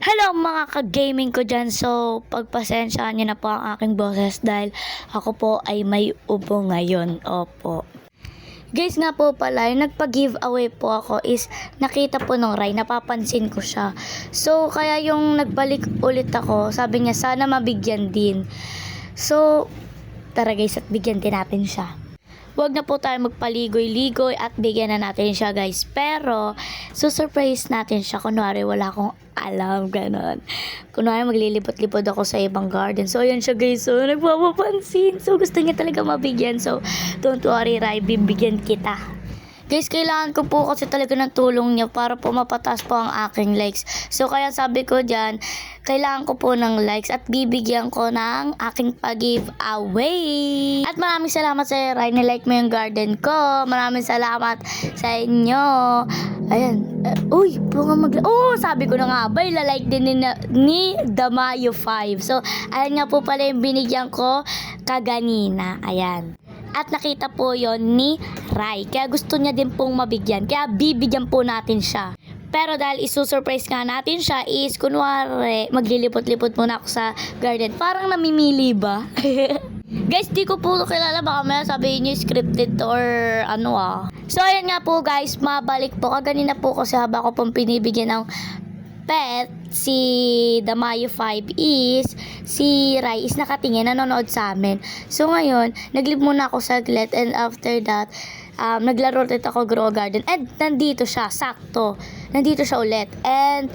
Hello mga ka-gaming ko dyan. So, pagpasensyaan nyo na po ang aking boses dahil ako po ay may ubo ngayon. Opo. Guys nga po pala, yung nagpa-giveaway po ako is nakita po nung Rai, napapansin ko siya. So, kaya yung nagbalik ulit ako, sabi niya sana mabigyan din. So, tara guys at bigyan din natin siya. Huwag na po tayo magpaligoy-ligoy at bigyan na natin siya guys. Pero, susurprise natin siya. Kunwari wala akong alam, ganon. Kunwari maglilipot-lipot ako sa ibang garden. So, ayan siya guys. So, nagpapapansin. So, gusto niya talaga mabigyan. So, don't worry, Rai, bibigyan kita. Guys, kailangan ko po kasi talaga ng tulong niya para po mapataas po ang aking likes. So, kaya sabi ko dyan, kailangan ko po ng likes at bibigyan ko ng aking pag-giveaway. At maraming salamat sa Rai, nilike mo yung garden ko. Maraming salamat sa inyo. Ayan. Uy, sabi ko na nga ba, ilalike din ni Damayo 5. So, ayan nga po pala yung binigyan ko kaganina. Ayan. At nakita po yon ni Rai. Kaya gusto niya din pong mabigyan. Kaya bibigyan po natin siya. Pero dahil isusurprise nga natin siya is kunwari maglilipot-lipot muna ako sa garden. Parang namimili ba? Guys, di ko po kilala. Baka may sabihin niyo scripted or ano ah. So ayan nga po guys, mabalik po. Kaganina po kasi haba ko pong pinibigyan ng pet si Damayo 5 is si Rai is nakatingin, nanonood sa amin. So ngayon, nag-leave muna ako saglit and after that, naglaro ulit ako Grow Garden and nandito siya, sakto. Nandito siya ulit and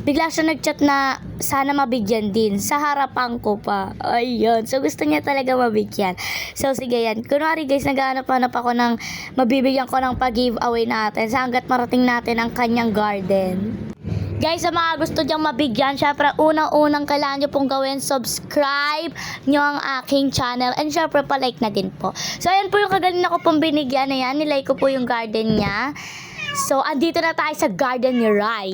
bigla siya nag-chat na sana mabigyan din sa harapan ko pa. Ayun. So gusto niya talaga mabigyan. So sige yan. Kunwari guys, naghahanap-hanap ako ng mabibigyan ko ng pag-giveaway natin sa hanggat marating natin ang kanyang garden. Guys, sa mga gusto diyang mabigyan, syempre unang-unang kailangan nyo pong gawin, subscribe nyo ang aking channel and syempre pa-like na din po. So ayan po yung kaganina ko pong binigyan na yan, nilike ko po yung garden niya. So andito na tayo sa garden ni Rai.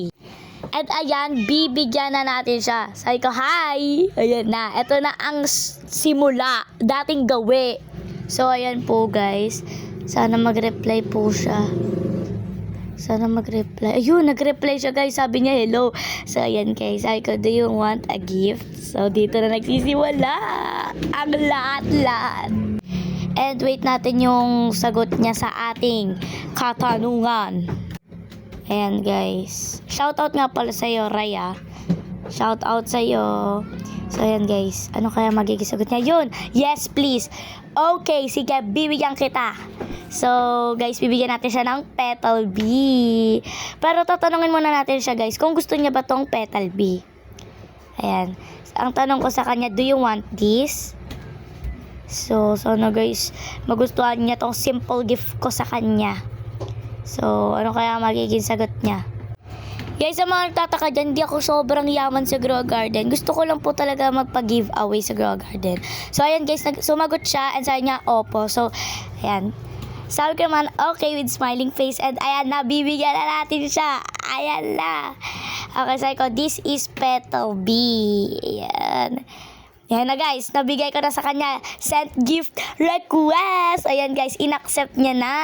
At ayan, bibigyan na natin siya. Sabi ko, hi! Ayan na, ito na ang simula, dating gawi. So ayan po guys, sana mag-reply po siya. Sana mag-reply. Ayun, nag-reply siya guys. Sabi niya, hello. So, ayan guys. Sabi ko, do you want a gift? So, dito na nagsisiwala ang lahat-lahat. And wait natin yung sagot niya sa ating katanungan. Ayan guys. Shoutout nga pala sa'yo, Raya. Shoutout sa'yo. So, ayan guys. Ano kaya magiging sagot niya? Yun! Yes, please! Okay, sige, bibigyan kita. So, guys, bibigyan natin siya ng Petal B. Pero tatanungin muna natin siya, guys, kung gusto niya ba tong Petal B. Ayan. Ang tanong ko sa kanya, do you want this? So, sana guys, magustuhan niya tong simple gift ko sa kanya. So, ano kaya magiging sagot niya? Guys, sa mga nagtataka dyan, di ako sobrang yaman sa Grow Garden. Gusto ko lang po talaga magpa-giveaway sa Grow Garden. So, ayan guys, sumagot siya and sabi niya, opo. So, ayan. Sabi ko naman, okay, with smiling face. And ayan na, bibigyan na natin siya. Ayan na. Okay, sabi ko, this is Petal B. Ayan. Ayan na guys, nabigay ko na sa kanya. Sent gift request. Ayan guys, inaccept niya na.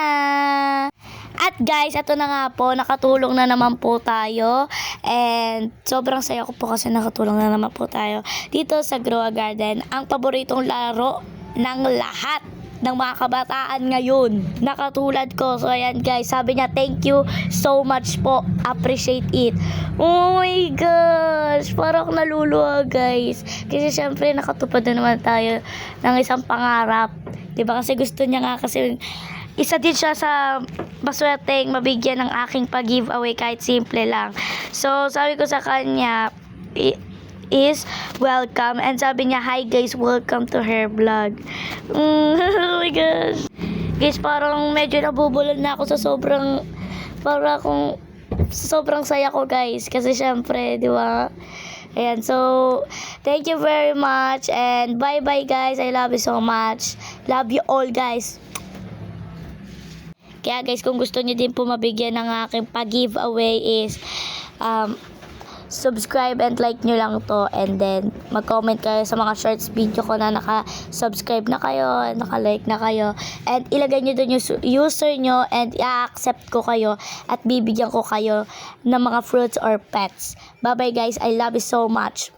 At guys, ito na nga po, nakatulong na naman po tayo. And sobrang saya ko po kasi nakatulong na naman po tayo dito sa Grow Garden. Ang paboritong laro ng lahat ng mga kabataan ngayon, nakatulad ko. So ayan guys, sabi niya thank you so much po, appreciate it. Oh my gosh, parang naluluwa guys, kasi syempre nakatupad na naman tayo ng isang pangarap, diba? Kasi gusto niya nga, kasi isa din siya sa maswerteng mabigyan ng aking pag-giveaway kahit simple lang. So sabi ko sa kanya is welcome, and sabi niya, hi guys, welcome to her vlog. Oh my gosh guys, parang medyo nabubulol na ako sa sobrang saya ko guys, kasi syempre di ba. Ayan, so thank you very much and bye bye guys, I love you so much, love you all guys. Kaya guys, kung gusto niyo din po mabigyan ng aking pag-giveaway is subscribe and like nyo lang to, and then mag-comment kayo sa mga shorts video ko na naka-subscribe na kayo, naka-like na kayo, and ilagay nyo dun yung user nyo, and i-accept ko kayo at bibigyan ko kayo ng mga fruits or pets. Bye bye guys, I love you so much.